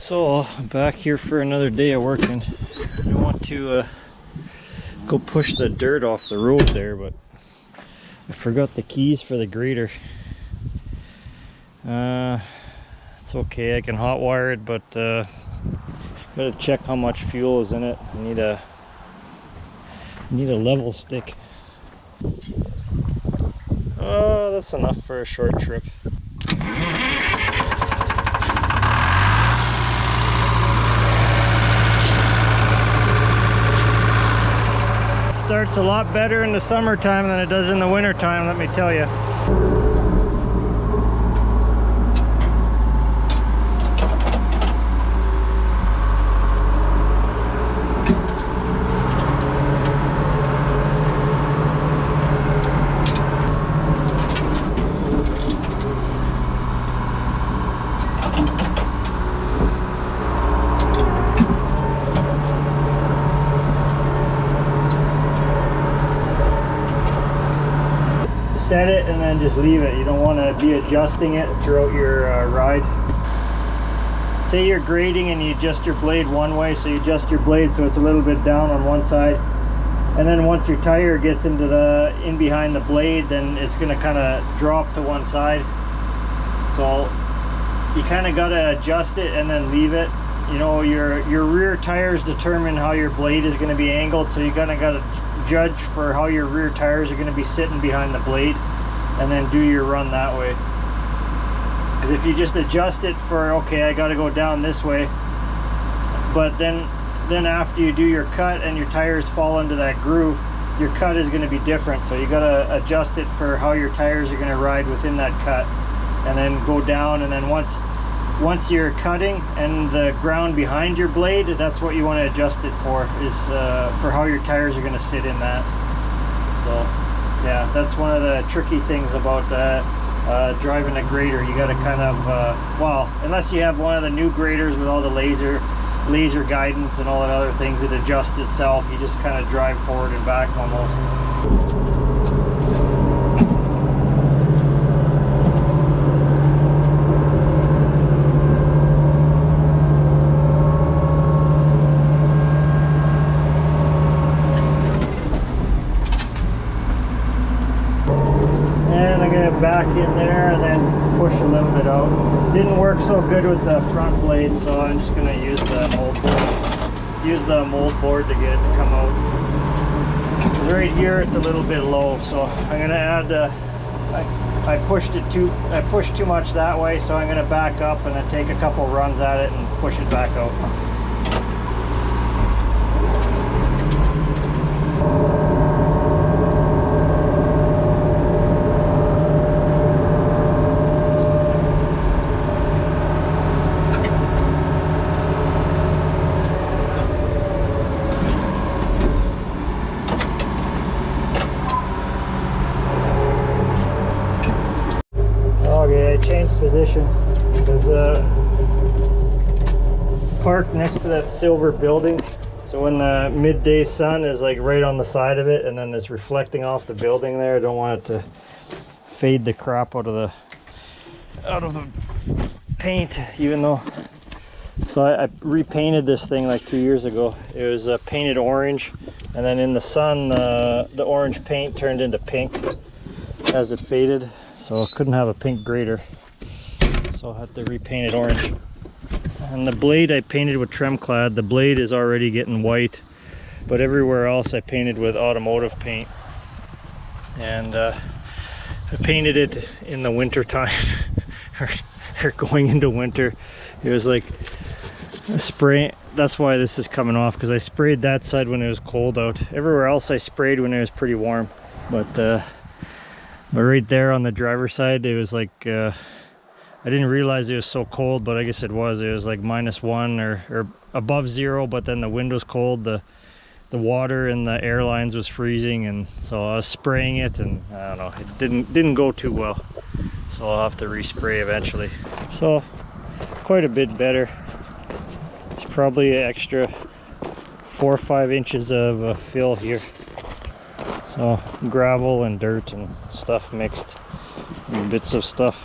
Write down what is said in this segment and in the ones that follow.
So I'm back here for another day of working. I want to go push the dirt off the road there, but I forgot the keys for the grader. It's okay, I can hot wire it, but gotta check how much fuel is in it. I need a level stick. Oh, that's enough for a short trip. Starts a lot better in the summertime than it does in the wintertime, let me tell you. Set it and then just leave it. You don't want to be adjusting it throughout your ride. Say you're grading and you adjust your blade one way, so you adjust your blade so it's a little bit down on one side, and then once your tire gets into in behind the blade, then it's going to kind of drop to one side. So you kind of got to adjust it and then leave it. You know, your rear tires determine how your blade is going to be angled, so you kind of got to judge for how your rear tires are going to be sitting behind the blade and then do your run that way. Because if you just adjust it for, okay, I got to go down this way, but then after you do your cut and your tires fall into that groove, your cut is going to be different. So you got to adjust it for how your tires are going to ride within that cut, and then go down. And then once you're cutting and the ground behind your blade, that's what you want to adjust it for, is for how your tires are going to sit in that. So yeah, that's one of the tricky things about driving a grader. You got to kind of well, unless you have one of the new graders with all the laser guidance and all that other things, it adjusts itself. You just kind of drive forward and back almost. Back in there and then push a little bit out. Didn't work so good with the front blade, so I'm just going to use the mold board to get it to come out. Right here it's a little bit low, so I'm going to add I pushed too much that way, so I'm going to back up and then take a couple runs at it and push it back out. Position because parked next to that silver building, so when the midday sun is like right on the side of it and then it's reflecting off the building there, I don't want it to fade the crap out of the paint, even though. So I repainted this thing like 2 years ago. It was painted orange, and then in the sun the orange paint turned into pink as it faded, so I couldn't have a pink grader. So I'll have to repaint it orange. And the blade I painted with Tremclad. The blade is already getting white, but everywhere else I painted with automotive paint. And I painted it in the winter time, or going into winter. It was like a spray. That's why this is coming off, because I sprayed that side when it was cold out. Everywhere else I sprayed when it was pretty warm, but right there on the driver's side, it was like I didn't realize it was so cold, but I guess it was. It was like -1 or above 0, but then the wind was cold, the water in the air lines was freezing, and so I was spraying it, and I don't know, it didn't go too well. So I'll have to respray eventually. So quite a bit better. It's probably an extra 4 or 5 inches of fill here. So gravel and dirt and stuff mixed, and bits of stuff.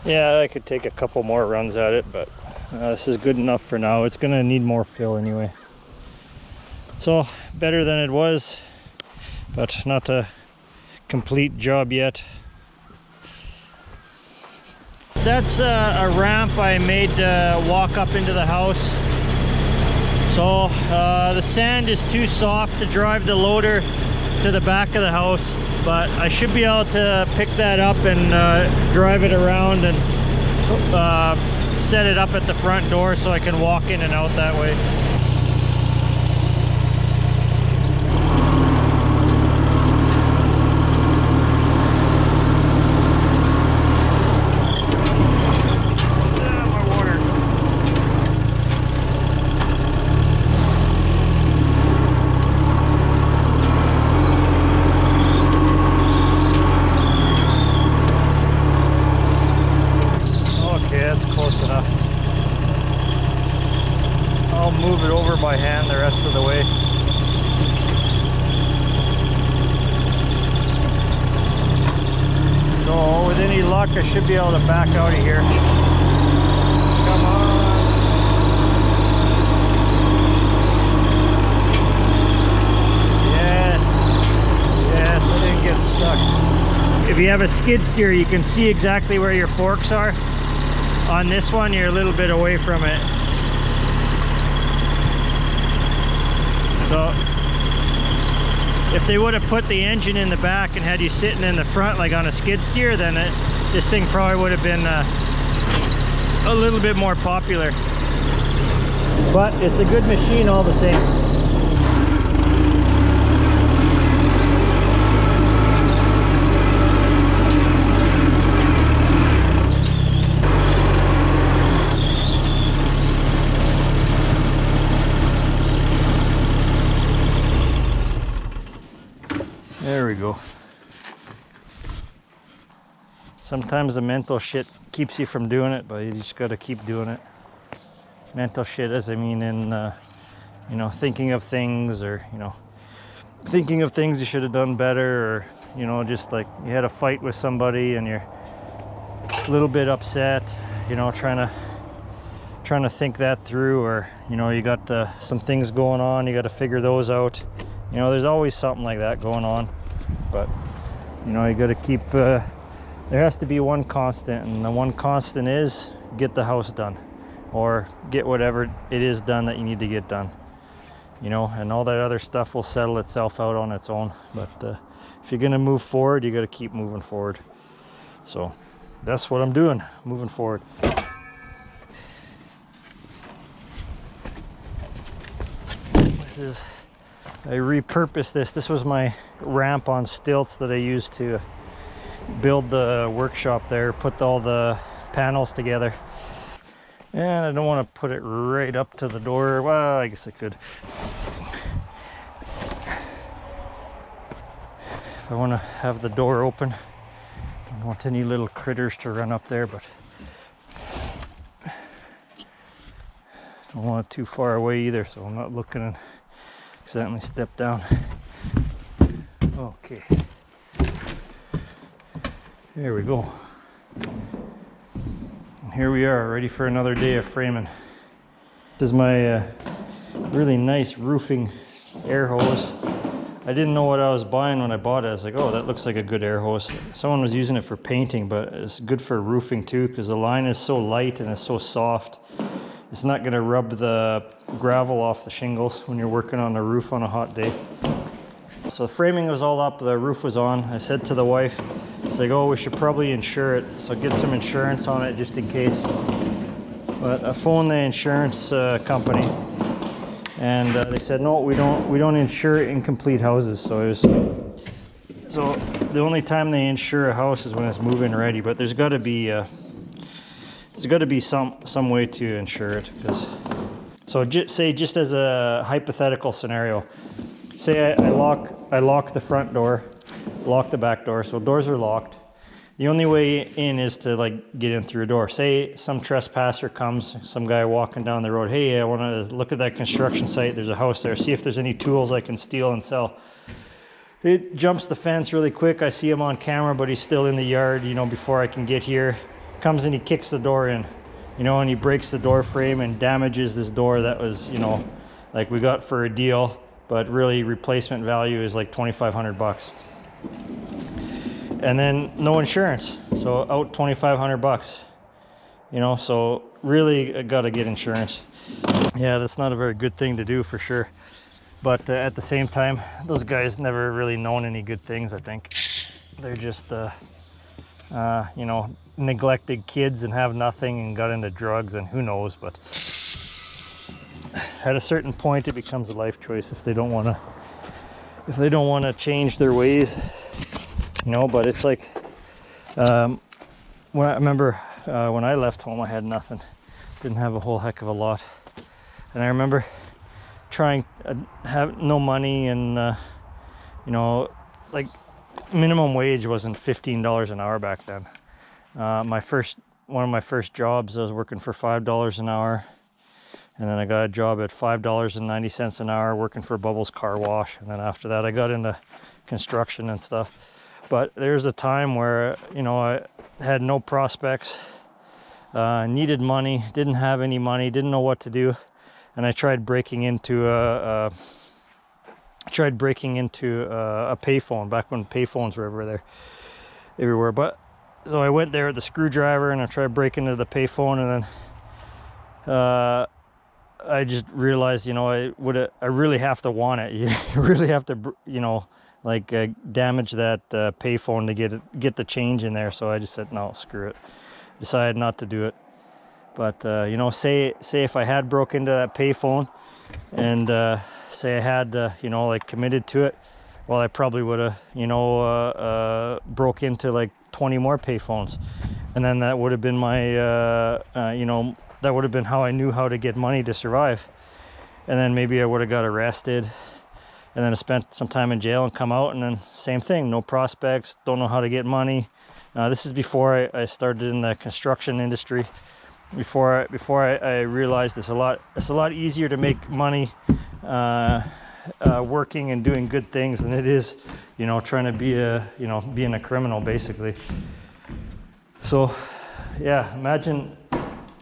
Yeah, I could take a couple more runs at it, but this is good enough for now. It's gonna need more fill anyway. So better than it was, but not a complete job yet. That's a ramp I made to walk up into the house. So the sand is too soft to drive the loader to the back of the house, but I should be able to pick that up and drive it around and set it up at the front door so I can walk in and out that way. Move it over by hand the rest of the way. So with any luck I should be able to back out of here. Come on. Yes, I didn't get stuck. If you have a skid steer, you can see exactly where your forks are. On this one, you're a little bit away from it. So if they would have put the engine in the back and had you sitting in the front like on a skid steer, then this thing probably would have been a little bit more popular. But it's a good machine all the same. There we go. Sometimes the mental shit keeps you from doing it, but you just got to keep doing it. Mental shit, as I mean in, you know, thinking of things, or, you know, thinking of things you should have done better, or, you know, just like you had a fight with somebody and you're a little bit upset, you know, trying to think that through, or, you know, you got some things going on, you got to figure those out. You know, there's always something like that going on, but, you know, you got to keep, there has to be one constant, and the one constant is get the house done, or get whatever it is done that you need to get done, you know, and all that other stuff will settle itself out on its own. But if you're going to move forward, you got to keep moving forward. So that's what I'm doing, moving forward. This is, I repurposed this. This was my ramp on stilts that I used to build the workshop there, put all the panels together. And I don't want to put it right up to the door. Well, I guess I could. If I want to have the door open, don't want any little critters to run up there, but don't want it too far away either, so I'm not looking and accidentally step down. Okay, there we go. And here we are, ready for another day of framing. This is my really nice roofing air hose. I didn't know what I was buying when I bought it. I was like, oh, that looks like a good air hose. Someone was using it for painting, but it's good for roofing too, because the line is so light and it's so soft. It's not going to rub the gravel off the shingles when you're working on the roof on a hot day. So the framing was all up, the roof was on. I said to the wife, it's like, oh, we should probably insure it, so get some insurance on it just in case. But I phoned the insurance company, and they said, no, we don't insure incomplete houses. So the only time they insure a house is when it's move-in ready. But there's got to be some way to insure it, because so just as a hypothetical scenario, say I lock the front door, lock the back door, so doors are locked. The only way in is to like get in through a door. Say some trespasser comes, some guy walking down the road, hey, I want to look at that construction site, there's a house there, see if there's any tools I can steal and sell. It jumps the fence really quick. I see him on camera, but he's still in the yard, you know, before I can get here. comes and he kicks the door in, you know, and he breaks the door frame and damages this door that was, you know, like we got for a deal, but really replacement value is like 2,500 bucks. And then no insurance, so out 2,500 bucks, you know, so really got to get insurance. Yeah, that's not a very good thing to do for sure. But at the same time, those guys never really known any good things, I think. They're just, you know, neglected kids and have nothing and got into drugs and who knows. But at a certain point, it becomes a life choice if they don't want to change their ways, you know. But it's like, when I remember when I left home, I had nothing, didn't have a whole heck of a lot. And I remember trying have no money, and you know, like minimum wage wasn't $15 an hour back then. One of my first jobs, I was working for $5 an hour, and then I got a job at $5.90 an hour working for Bubbles Car Wash, and then after that I got into construction and stuff. But there's a time where, you know, I had no prospects, needed money, didn't have any money, didn't know what to do. And I tried breaking into a payphone back when payphones were everywhere. But so I went there with the screwdriver and I tried breaking into the payphone, and then I just realized, you know, I really have to want it. You really have to, you know, like damage that payphone to get the change in there. So I just said no, screw it. Decided not to do it. But you know, say if I had broke into that payphone and say I had you know, like committed to it, well, I probably would have, you know, broke into like 20 more payphones, and then that would have been my you know, that would have been how I knew how to get money to survive. And then maybe I would have got arrested, and then I spent some time in jail and come out, and then same thing, no prospects, don't know how to get money. This is before I started in the construction industry. Before I realized it's a lot easier to make money working and doing good things than it is, you know, trying to be being a criminal basically. So yeah, imagine,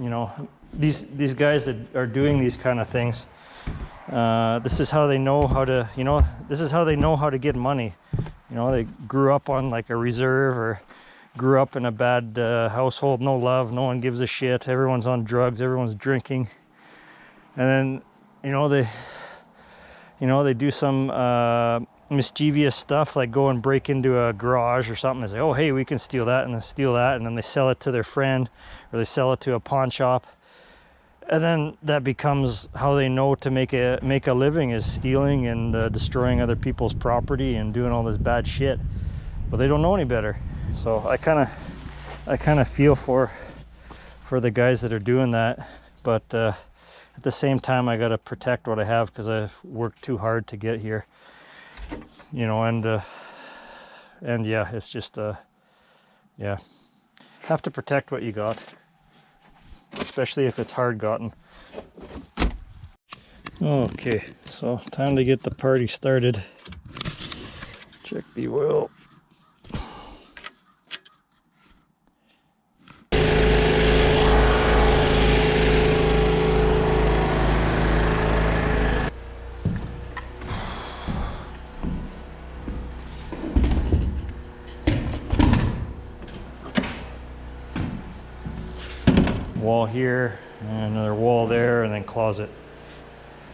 you know, these guys that are doing these kind of things. This is how they know how to, you know, this is how they know how to get money. You know, they grew up on like a reserve, or grew up in a bad household, no love, no one gives a shit, everyone's on drugs, everyone's drinking. And then, you know, they do some mischievous stuff, like go and break into a garage or something and say, oh hey, we can steal that, and then steal that, and then they sell it to their friend, or they sell it to a pawn shop. And then that becomes how they know to make a living, is stealing and destroying other people's property and doing all this bad shit. But they don't know any better. So I kind of feel for the guys that are doing that, but at the same time I got to protect what I have, because I've worked too hard to get here, you know. And yeah, it's just yeah, have to protect what you got, especially if it's hard gotten. Okay, so time to get the party started. Check the oil. Wall here, and another wall there, and then closet.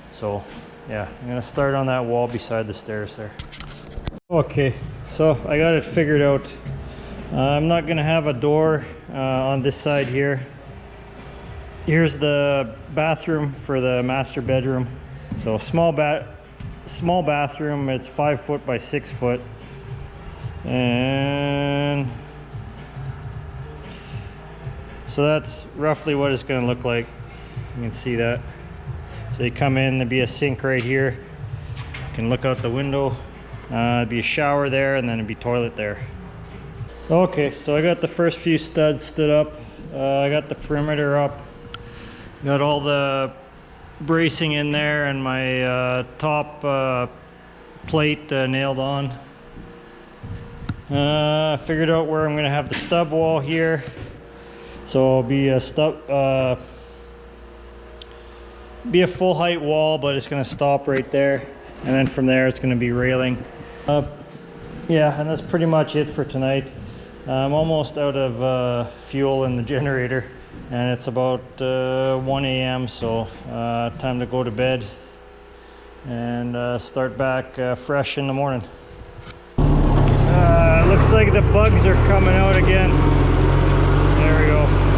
So yeah, I'm gonna start on that wall beside the stairs there. Okay, so I got it figured out. I'm not gonna have a door on this side here. Here's the bathroom for the master bedroom. So small bathroom. It's 5 foot by 6 foot, and so that's roughly what it's going to look like. You can see that. So you come in, there'll be a sink right here. You can look out the window. There'll be a shower there, and then there'll be toilet there. Okay, so I got the first few studs stood up. I got the perimeter up. Got all the bracing in there, and my top plate nailed on. Figured out where I'm going to have the stub wall here. So it'll be a be a full height wall, but it's going to stop right there, and then from there it's going to be railing. Yeah, and that's pretty much it for tonight. I'm almost out of fuel in the generator, and it's about 1 a.m. so time to go to bed and start back fresh in the morning. Looks like the bugs are coming out again. There we go.